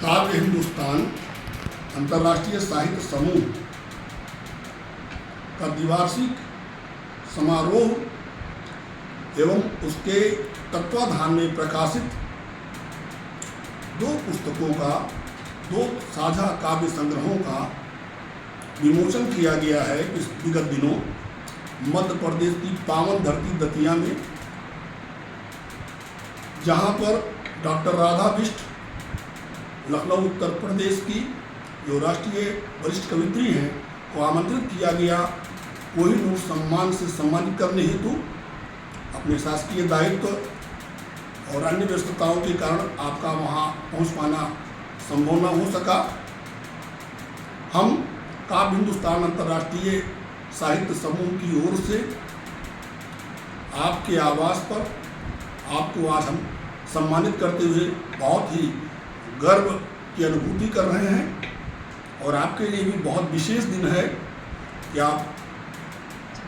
काव्य हिंदुस्तान अंतर्राष्ट्रीय साहित्य समूह का द्विवार्षिक समारोह एवं उसके तत्वाधान में प्रकाशित दो पुस्तकों का, दो साझा काव्य संग्रहों का विमोचन किया गया है इस विगत दिनों मध्य प्रदेश की पावन धरती दतिया में, जहां पर डॉक्टर राधा बिष्ट लखनऊ उत्तर प्रदेश की जो राष्ट्रीय वरिष्ठ कवित्री हैं को आमंत्रित किया गया कोहिनूर सम्मान से सम्मानित करने हेतु। अपने शासकीय दायित्व और अन्य व्यस्तताओं के कारण आपका वहां पहुंच पाना संभव न हो सका। हम काव्य हिंदुस्तान अंतर्राष्ट्रीय साहित्य समूह की ओर से आपके आवास पर आपको आज हम सम्मानित करते हुए बहुत ही गर्व की अनुभूति कर रहे हैं और आपके लिए भी बहुत विशेष दिन है कि आप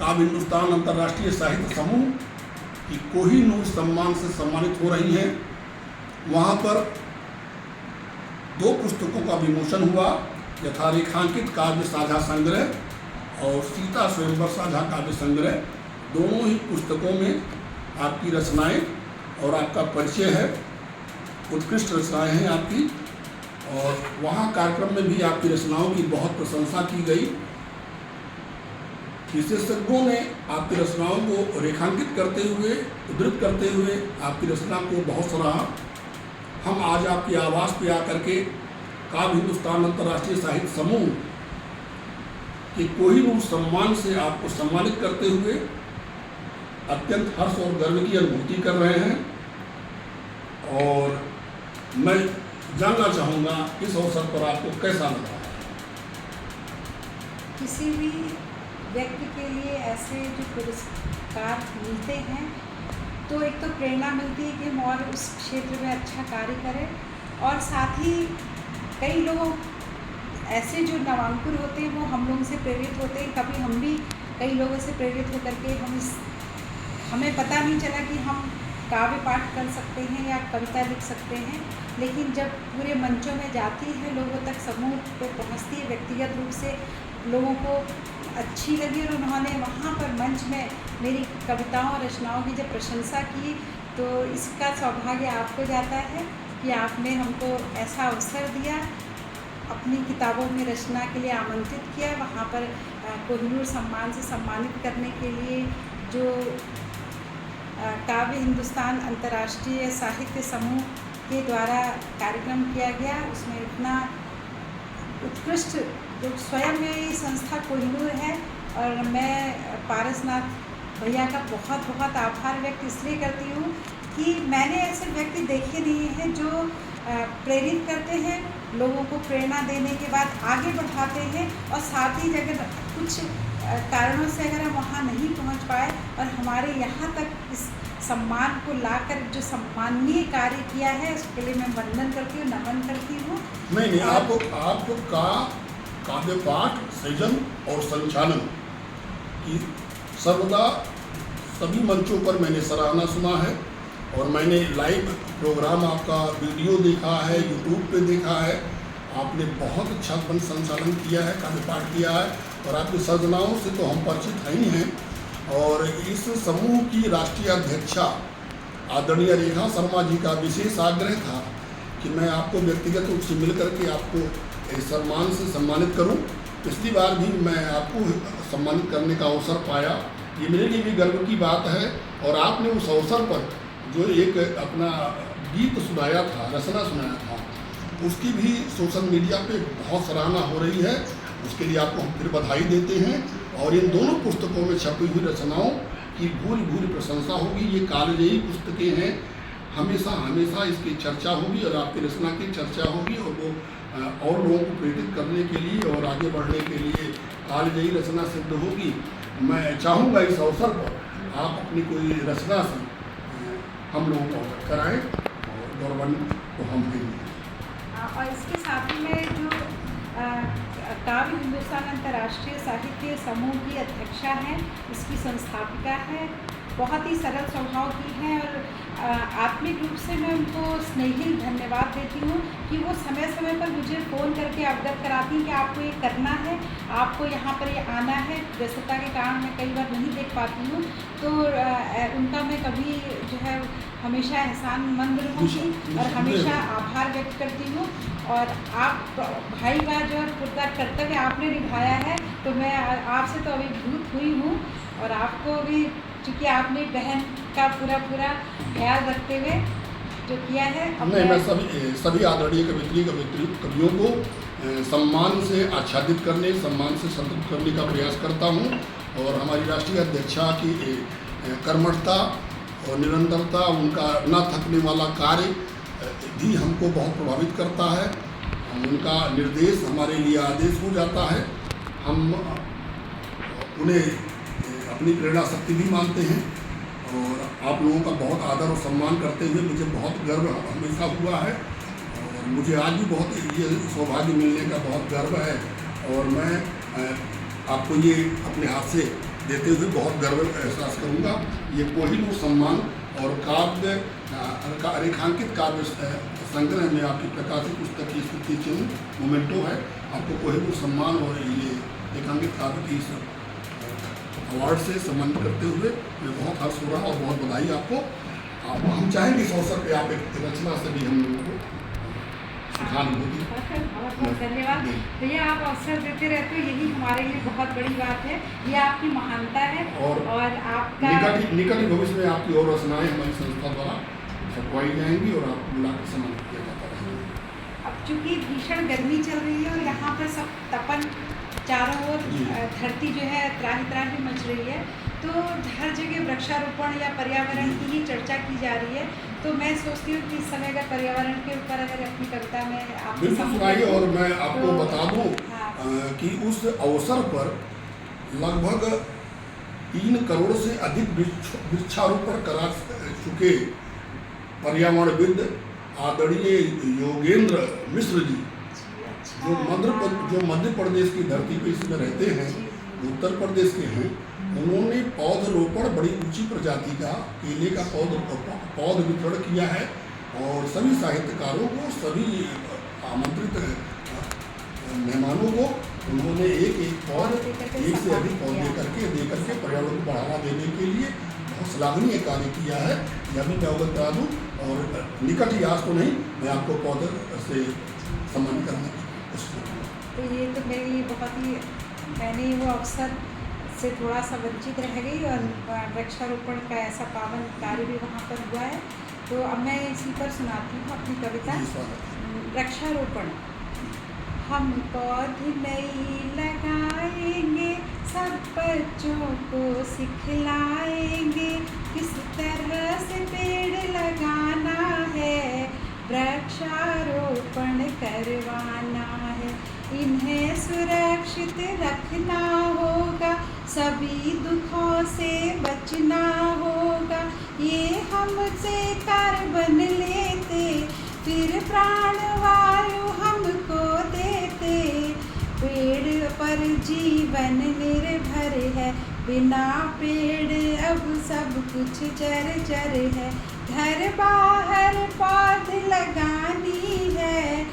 काव्य हिंदुस्तान अंतर्राष्ट्रीय साहित्य समूह की कोहिनूर सम्मान से सम्मानित हो रही हैं। वहाँ पर दो पुस्तकों का विमोचन हुआ, यथारेखांकित काव्य साझा संग्रह और सीता स्वयंवर साझा काव्य संग्रह। दोनों ही पुस्तकों में आपकी रचनाएं और आपका परिचय है, उत्कृष्ट रचनाएं हैं आपकी। और वहाँ कार्यक्रम में भी आपकी रचनाओं की बहुत प्रशंसा की गई। विशेषज्ञों ने आपकी रचनाओं को रेखांकित करते हुए, उद्धृत करते हुए आपकी रचना को बहुत सराहा। हम आज आपके आवास पे आकर के काव्य हिंदुस्तान अंतर्राष्ट्रीय साहित्य समूह के कोहिनूर सम्मान से आपको सम्मानित करते हुए अत्यंत हर्ष और गर्व की अनुभूति कर रहे हैं। और मैं जानना चाहूँगा इस अवसर पर आपको कैसा लगा। किसी भी व्यक्ति के लिए ऐसे जो पुरस्कार मिलते हैं तो एक तो प्रेरणा मिलती है कि हम और उस क्षेत्र में अच्छा कार्य करें, और साथ ही कई लोग ऐसे जो नवांकुर होते हैं वो हम लोगों से प्रेरित होते हैं। कभी हम भी कई लोगों से प्रेरित होकर के हमें पता नहीं चला कि हम काव्य पाठ कर सकते हैं या कविता लिख सकते हैं, लेकिन जब पूरे मंचों में जाती है, लोगों तक समूह पे पहुंचती है, व्यक्तिगत रूप से लोगों को अच्छी लगी और उन्होंने वहाँ पर मंच में मेरी कविताओं और रचनाओं की जब प्रशंसा की, तो इसका सौभाग्य आपको जाता है कि आपने हमको ऐसा अवसर दिया, अपनी किताबों में रचना के लिए आमंत्रित किया। वहाँ पर कोहिनूर सम्मान से सम्मानित करने के लिए जो काव्य हिंदुस्तान अंतर्राष्ट्रीय साहित्य समूह के द्वारा कार्यक्रम किया गया, उसमें इतना उत्कृष्ट जो स्वयं में ये संस्था कोहिनूर है। और मैं पारसनाथ भैया का बहुत बहुत आभार व्यक्त इसलिए करती हूँ कि मैंने ऐसे व्यक्ति देखे नहीं हैं जो प्रेरित करते हैं, लोगों को प्रेरणा देने के बाद आगे बढ़ाते हैं, और साथ ही अगर कुछ कारणों से अगर हम वहाँ नहीं पहुँच पाए और हमारे यहाँ तक इस सम्मान को लाकर जो सम्माननीय कार्य किया है, उसके लिए मैं वंदन करती हूँ, नमन करती हूँ। नहीं, आपको काव्य पाठ, सृजन और संचालन की सर्वदा सभी मंचों पर मैंने सराहना सुना है, और मैंने लाइव प्रोग्राम आपका वीडियो देखा है, यूट्यूब पे देखा है। आपने बहुत अच्छा संचालन किया है, काव्य पाठ किया है, और आपकी सृजनाओं से तो हम परिचित हैं ही हैं। और इस समूह की राष्ट्रीय अध्यक्षा आदरणीय रेखा शर्मा जी का विशेष आग्रह था कि मैं आपको व्यक्तिगत रूप से मिलकर के आपको इस सम्मान से सम्मानित करूं। पिछली बार भी मैं आपको सम्मानित करने का अवसर पाया, ये मेरे लिए भी गर्व की बात है। और आपने उस अवसर पर जो एक अपना गीत सुनाया था, रचना सुनाया था, उसकी भी सोशल मीडिया पे बहुत सराहना हो रही है। उसके लिए आपको हम फिर बधाई देते हैं। और इन दोनों पुस्तकों में छपी हुई रचनाओं की भूरी भूरी प्रशंसा होगी। ये कालजयी पुस्तकें हैं, हमेशा हमेशा इसकी चर्चा होगी और आपकी रचना की चर्चा होगी, और वो और लोगों को प्रेरित करने के लिए और आगे बढ़ने के लिए कालजयी रचना सिद्ध होगी। मैं चाहूँगा इस अवसर पर आप अपनी कोई रचना से हम लोगों को अवगत कराएँ, और गौरवान्वित तो हम देंगे। और इसके साथ ही में जो काव्य हिंदुस्तान अंतर्राष्ट्रीय साहित्य समूह की अध्यक्षा हैं, इसकी संस्थापिका है, बहुत ही सरल स्वभाव की हैं और आत्मिक रूप से मैं उनको स्नेहिल धन्यवाद देती हूँ कि कि वो समय समय पर मुझे फ़ोन करके अवगत कराती हैं कि आपको ये करना है, आपको यहाँ पर ये आना है। व्यस्तता के कारण मैं कई बार नहीं देख पाती हूँ, तो उनका मैं कभी जो है हमेशा एहसानमंद रहूँगी और हमेशा आभार व्यक्त करती हूँ। और आप भाई का जो पुरदार कर्तव्य आपने निभाया है, तो मैं आपसे तो अभिभूत हुई हूँ। और आपको भी, चूँकि आपने बहन का पूरा ख्याल रखते हुए जो किया है। नहीं, मैं सभी आदरणीय कवियों को सम्मान से आच्छादित करने, सम्मान से संतृप्त करने का प्रयास करता हूँ। और हमारी राष्ट्रीय अध्यक्षा की कर्मठता और निरंतरता, उनका न थकने वाला कार्य भी हमको बहुत प्रभावित करता है। उनका निर्देश हमारे लिए आदेश हो जाता है। हम उन्हें अपनी प्रेरणा शक्ति भी मानते हैं। और आप लोगों का बहुत आदर और सम्मान करते हुए मुझे बहुत गर्व हमेशा हुआ है, और मुझे आज भी बहुत ये सौभाग्य मिलने का बहुत गर्व है। और मैं आपको ये अपने हाथ से देते हुए बहुत गर्व एहसास करूँगा। ये कोहिनूर सम्मान और रेखांकित काव्य संग्रह में आपकी प्रकाशित पुस्तक की स्मृति चिन्ह मोमेंटो है। आपको कोहिनूर सम्मान और ये रेखांकित काव्य की अवार्ड से सम्मानित करते हुए मैं बहुत हर्ष हो रहा और बहुत बधाई आपको। हम चाहेंगे इस अवसर पे आप एक रचना से भी हम लोगों को सहानुभूति। बहुत धन्यवाद भैया, आप अवसर देते रहते हो, यही हमारे लिए बहुत बड़ी बात है। ये आपकी महानता है। और आपका निकट ही भविष्य में आपकी और रचनाएं हमारी संस्था द्वारा छपवाई जाएंगी और आपको बुलाकर सम्मानित किया जाता रहेगा। अब चूँकि भीषण गर्मी चल रही है और यहाँ पर सब तपन, चारों ओर धरती जो है त्राही त्राही मच रही है, तो हर जगह वृक्षारोपण या पर्यावरण की ही चर्चा की जा रही है। तो मैं सोचती हूँ कि इस समय अगर पर्यावरण के ऊपर अगर अपनी कविता में आप बिल्कुल सुनाइए। और मैं आपको बता दूँ कि उस अवसर पर लगभग 3 करोड़ से अधिक वृक्षारोपण करा चुके पर्यावरणविद आदरणीय योगेंद्र मिश्र जी, जो मध्य प्रदेश की धरती पे इसमें रहते हैं, उत्तर प्रदेश के हैं, उन्होंने पौधरोपण बड़ी ऊंची प्रजाति का केले का पौध वितरण किया है। और सभी साहित्यकारों को, सभी आमंत्रित मेहमानों को उन्होंने एक से अधिक पौध दे करके पर्यावरण को बढ़ावा देने के लिए बहुत सराहनीय कार्य किया है। यह भी मैं अवगत करा दूँ। और निकट ही आज तो नहीं, मैं आपको पौधे से सम्मानित करने की कोशिश करूँगा। तो ये तो मेरे लिए बहुत ही, मैंने वो अवसर से थोड़ा सा वंचित रह गई। और वृक्षारोपण का ऐसा पावन कार्य भी वहाँ पर हुआ है। तो अब मैं इसी पर सुनाती हूँ अपनी कविता। वृक्षारोपण। हम पौधे नहीं लगाएंगे, सब बच्चों को सिखलाएंगे किस तरह से पेड़ लगाना है, वृक्षारोपण करवाना है। इन्हें सुरक्षित रखना होगा, सभी दुखों से बचना होगा। ये हमसे कार्बन लेते, फिर प्राणवायु हमको देते। पेड़ पर जीवन निर्भर है, बिना पेड़ अब सब कुछ जर्जर है। घर बाहर पौधे लगानी है,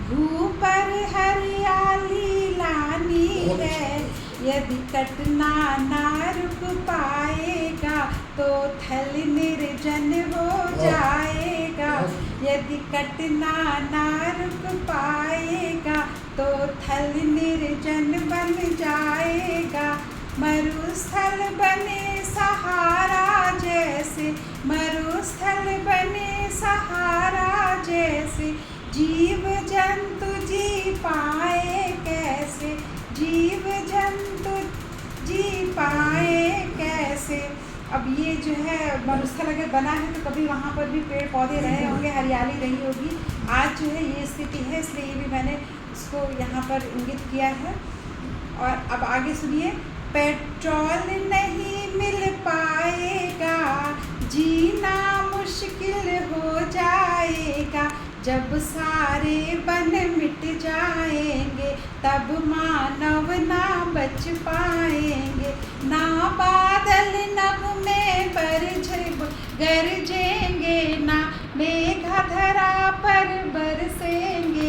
भू पर हरियाली लानी है। यदि कटना ना रुक पाएगा तो थल निर्जन हो जाएगा। यदि कटना ना रुक पाएगा तो थल निर्जन बन जाएगा। मरुस्थल बने सहारा जैसे, मरुस्थल बने सहारा जैसे। जीव जंतु जी पाए कैसे, जीव जंतु जी पाए कैसे। अब ये जो है मरुस्थल अगर बना है तो कभी वहाँ पर भी पेड़ पौधे रहे होंगे, हरियाली रही होगी। आज जो है ये स्थिति है, इसलिए ये भी मैंने इसको यहाँ पर इंगित किया है। और अब आगे सुनिए। पेट्रोल नहीं मिल पाएगा, जीना मुश्किल हो जाएगा। जब सारे वन मिट जाएंगे तब मानव ना बच पाएंगे। ना बादल नभ में गरजेंगे, ना मेघ धरा पर बरसेंगे।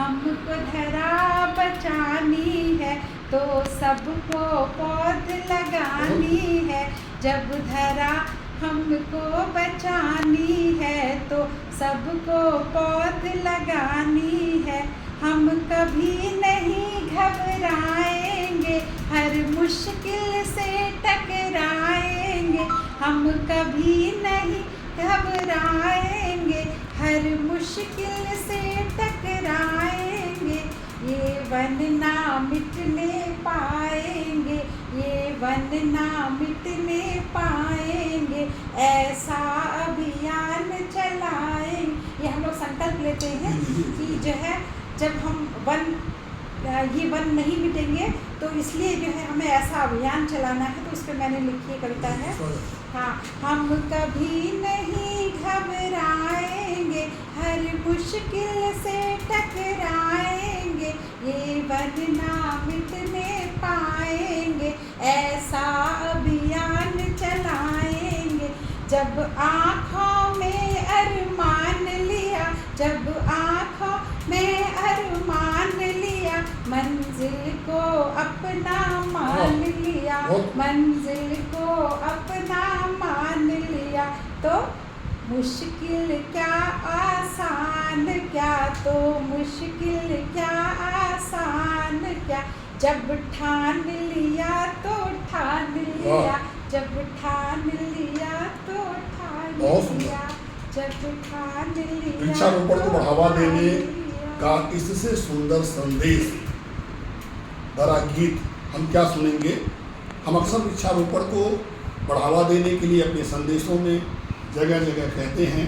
हमको धरा बचानी है तो सबको पौध लगानी है। जब धरा हमको बचानी है तो सबको पौध लगानी है। हम कभी नहीं घबराएंगे, हर मुश्किल से टकराएंगे। हम कभी नहीं घबराएंगे, हर मुश्किल से टकराएंगे। ये वन ना मिटने पाएंगे, ये वन ना मिटने पाएंगे, ऐसा अभियान चलाएंगे। ये हम लोग संकल्प लेते हैं कि जो है जब हम ये वन नहीं मिटेंगे तो इसलिए जो है हमें ऐसा अभियान चलाना है। तो उस पर मैंने लिखी कविता है। हाँ, हम कभी नहीं घबराएंगे, हर मुश्किल से टकराएंगे। ये वन ना मिटने पाएंगे, ऐसा अभियान चलाएंगे। जब आँखों में अरमान लिया, जब आँखों में अरमान लिया, मंजिल को अपना मान लिया, मंजिल को अपना मान लिया, तो मुश्किल क्या आसान क्या, तो मुश्किल क्या आसान क्या। जब ठान लिया तो ठान लिया, जब ठान लिया तो ठान लिया, जब ठान लिया। वृक्षारोपण को बढ़ावा देने का इससे सुंदर संदेश भरा गीत हम क्या सुनेंगे। हम अक्सर वृक्षारोपण को बढ़ावा देने के लिए अपने संदेशों में जगह जगह कहते हैं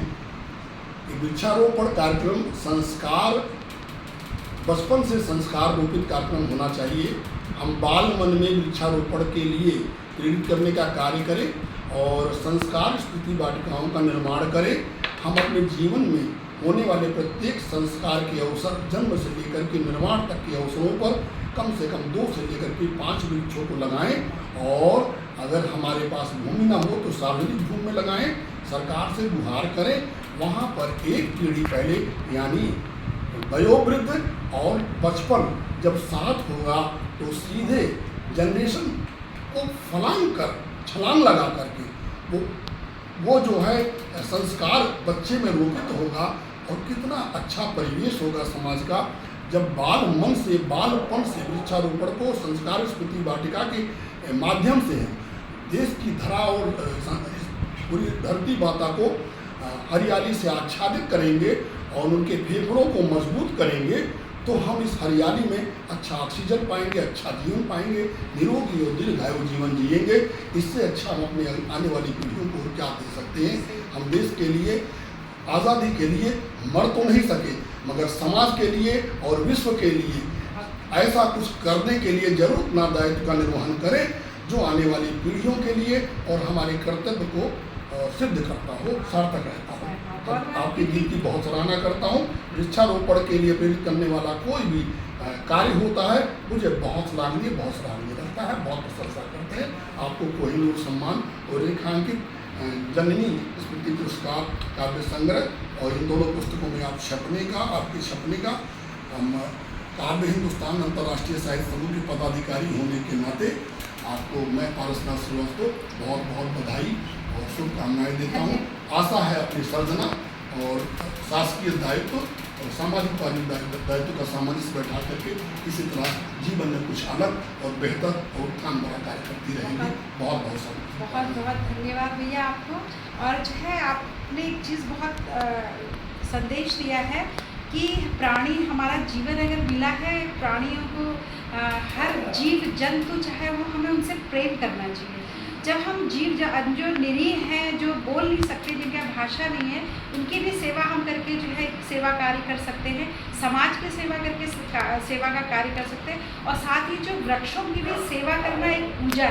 कि वृक्षारोपण कार्यक्रम संस्कार, बचपन से संस्कार रूपित कार्यक्रम होना चाहिए। हम बाल मन में वृक्षारोपण के लिए प्रेरित करने का कार्य करें और संस्कार स्मृति वाटिकाओं का निर्माण करें। हम अपने जीवन में होने वाले प्रत्येक संस्कार के अवसर, जन्म से लेकर के निर्माण तक के अवसरों पर कम से कम 2 से लेकर के 5 वृक्षों को लगाएं और अगर हमारे पास भूमि ना हो तो सार्वजनिक भूमि में लगाएं। सरकार से गुहार करें, वहाँ पर एक पीढ़ी पहले यानी वयोवृद्ध और बचपन जब साथ होगा तो सीधे जनरेशन को छलांग लगा करके वो जो है संस्कार बच्चे में रोपित होगा और कितना अच्छा परिवेश होगा समाज का जब बालपन से वृक्षारोपण को संस्कार स्मृति वाटिका के माध्यम से देश की धरा और पूरी धरती माता को हरियाली से आच्छादित करेंगे और उनके फेफड़ों को मजबूत करेंगे तो हम इस हरियाली में अच्छा ऑक्सीजन पाएंगे, अच्छा जीवन पाएंगे, निरोगी और दीर्घायु जीवन जिएंगे। इससे अच्छा हम अपने आने वाली पीढ़ियों को क्या दे सकते हैं। हम देश के लिए, आज़ादी के लिए मर तो नहीं सके मगर समाज के लिए और विश्व के लिए ऐसा कुछ करने के लिए जरूर अपना दायित्व का निर्वहन करें जो आने वाली पीढ़ियों के लिए और हमारे कर्तव्य को सिद्ध करता हो, सार्थक रहता हो। आपके गीत की बहुत सराहना करता हूँ। वृक्षारोपण के लिए प्रेरित करने वाला कोई भी कार्य होता है मुझे बहुत सराहनीय लगता है, बहुत प्रशंसा करते हैं। आपको कोहिनूर सम्मान और रेखांकित जननी स्मृति पुरस्कार काव्य संग्रह और इन दोनों पुस्तकों में आप आपके छपने का काव्य हिंदुस्तान अंतर्राष्ट्रीय साहित्य समूह के पदाधिकारी होने के नाते आपको मैं पारसनाथ श्रीवास्तव बहुत बहुत बधाई और शुभकामनाएं देता हूँ। आशा है अपनी सर्जना और शासकीय दायित्व और सामाजिक दायित्व का सामंजस्य बैठा करके इसी तरह जीवन में कुछ अलग और बेहतर और उत्थान भरा कार्य करती रहेंगी। बहुत बहुत धन्यवाद भैया आपको। और जो है आपने एक चीज़ बहुत संदेश दिया है कि प्राणी हमारा जीवन अगर मिला है, प्राणियों को हर जीव जंतु चाहे वो हमें उनसे प्रेम करना चाहिए। जब हम जो निरीह हैं, जो बोल नहीं सकते, जिनका भाषा नहीं है, उनकी भी सेवा हम करके जो है सेवा कार्य कर सकते हैं, समाज की सेवा करके सेवा का कार्य कर सकते हैं। और साथ ही जो वृक्षों की भी सेवा करना एक पूजा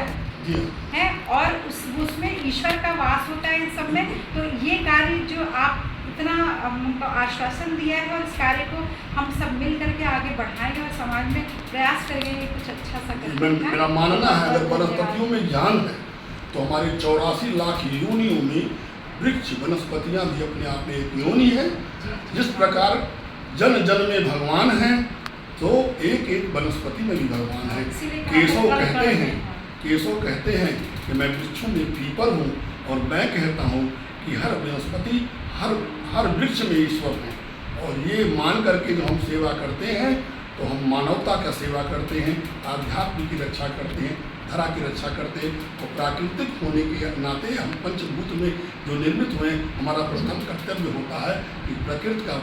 है और उसमें ईश्वर का वास होता है इन सब में। तो ये कार्य जो आप इतना हमको आश्वासन दिया है और इस कार्य को हम सब मिल करके आगे बढ़ाएंगे और समाज में प्रयास करेंगे कुछ अच्छा सा करने का। मेरा मानना है अगर वनस्पतियों में ज्ञान है तो हमारे 84 लाख योनियों में वृक्ष वनस्पतियाँ भी अपने आप में एक योनि है। जिस प्रकार जन जन में भगवान हैं, तो एक एक वनस्पति में भी भगवान है। इसीलिए कहा केशव कण कहते कण हैं, में। केशव कहते हैं कि मैं वृक्षों में पीपल हूँ, और मैं कहता हूँ कि हर वनस्पति, हर वृक्ष में ईश्वर है। और ये मान करके जो हम सेवा करते हैं, तो हम मानवता का सेवा करते हैं, आध्यात्म की रक्षा करते हैं, धरा की रक्षा करते हैं। और प्राकृतिक होने के नाते हम पंचभूत में जो निर्मित हुए, हमारा प्रथम कर्तव्य होता है कि प्रकृति का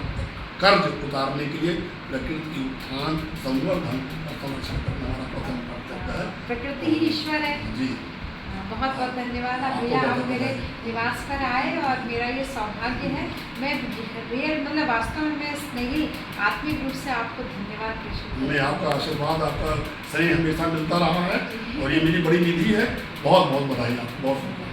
कर्ज उतारने के लिए प्रकृति की उत्थान, संवर्धन और संरक्षण करना हमारा प्रथम कर्तव्य है। प्रकृति ही ईश्वर है। जी, बहुत बहुत धन्यवाद आप आपको भैया, आप बहुत मेरे धन्यवाद। निवास पर आए और मेरा ये सौभाग्य है। मैं रियल मतलब वास्तव में मैं स्नेही आत्मिक रूप से आपको धन्यवाद पेश करती हूँ। मैं आपका आशीर्वाद, आपका स्नेह हमेशा मिलता रहा है, और ये मेरी बड़ी निधि है। बहुत बहुत बधाई आपको, बहुत